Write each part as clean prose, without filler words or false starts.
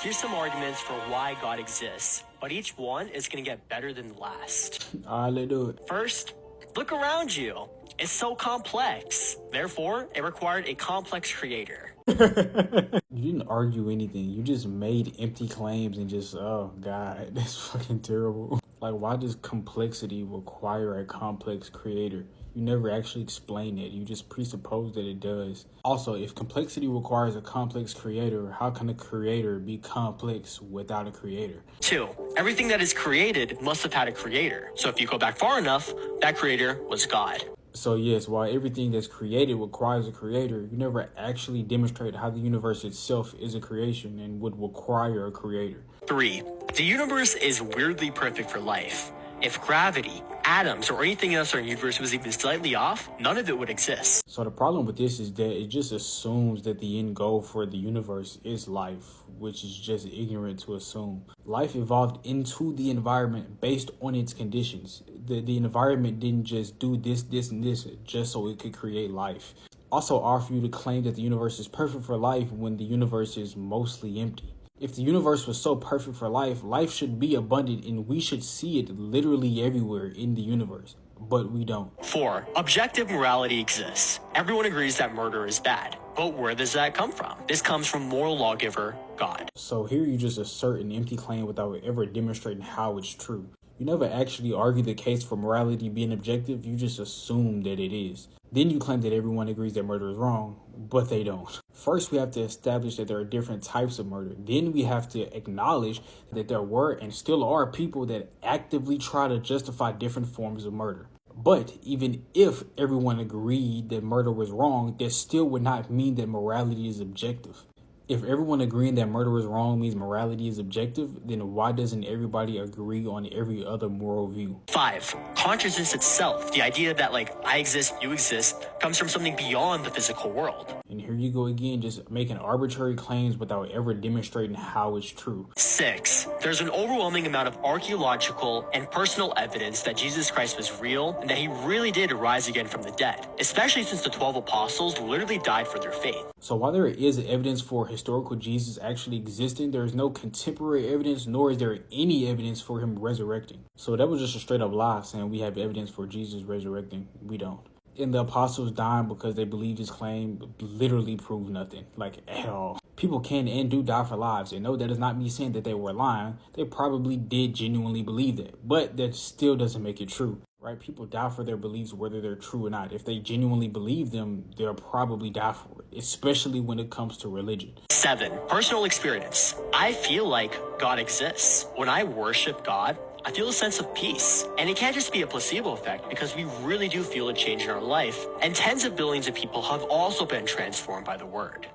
Here's some arguments for why God exists, but each one is going to get better than the last. All right, let's do it. First, look around you. It's so complex. Therefore, it required a complex creator. You didn't argue anything. You just made empty claims and just, oh God, that's fucking terrible. Like, why does complexity require a complex creator? You never actually explain it. You just presuppose that it does. Also, if complexity requires a complex creator, how can a creator be complex without a creator? 2. Everything that is created must have had a creator. So if you go back far enough, that creator was God. So yes, while everything that's created requires a creator, you never actually demonstrate how the universe itself is a creation and would require a creator. 3. The universe is weirdly perfect for life. If gravity, atoms, or anything else in our universe was even slightly off, none of it would exist. So the problem with this is that it just assumes that the end goal for the universe is life, which is just ignorant to assume. Life evolved into the environment based on its conditions. The environment didn't just do this, and this just so it could create life. Also, hard for you to claim that the universe is perfect for life when the universe is mostly empty. If the universe was so perfect for life, life should be abundant and we should see it literally everywhere in the universe. But we don't. 4. Objective morality exists. Everyone agrees that murder is bad. But where does that come from? This comes from moral lawgiver, God. So here you just assert an empty claim without ever demonstrating how it's true. You never actually argue the case for morality being objective, you just assume that it is. Then you claim that everyone agrees that murder is wrong, but they don't. First, we have to establish that there are different types of murder. Then we have to acknowledge that there were and still are people that actively try to justify different forms of murder. But even if everyone agreed that murder was wrong, that still would not mean that morality is objective. If everyone agreeing that murder is wrong means morality is objective, then why doesn't everybody agree on every other moral view? 5. Consciousness itself, the idea that I exist, you exist, comes from something beyond the physical world. And here you go again, just making arbitrary claims without ever demonstrating how it's true. 6. There's an overwhelming amount of archaeological and personal evidence that Jesus Christ was real and that he really did rise again from the dead, especially since the 12 apostles literally died for their faith. So while there is evidence for historical Jesus actually existing, there is no contemporary evidence, nor is there any evidence for him resurrecting. So that was just a straight up lie saying we have evidence for Jesus resurrecting. We don't. And the apostles dying because they believed his claim literally proved nothing, at all. People can and do die for lives, and no, that is not me saying that they were lying. They probably did genuinely believe that, but that still doesn't make it true, right? People die for their beliefs whether they're true or not. If they genuinely believe them, they'll probably die for it, especially when it comes to religion. 7. Personal experience. I feel like God exists. When I worship God, I feel a sense of peace. And it can't just be a placebo effect because we really do feel a change in our life. And tens of billions of people have also been transformed by the word.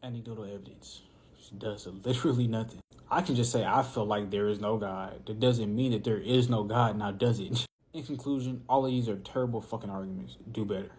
Anecdotal evidence does literally nothing. I can just say I feel like there is no God. That doesn't mean that there is no God, now does it? In conclusion, all of these are terrible fucking arguments. Do better.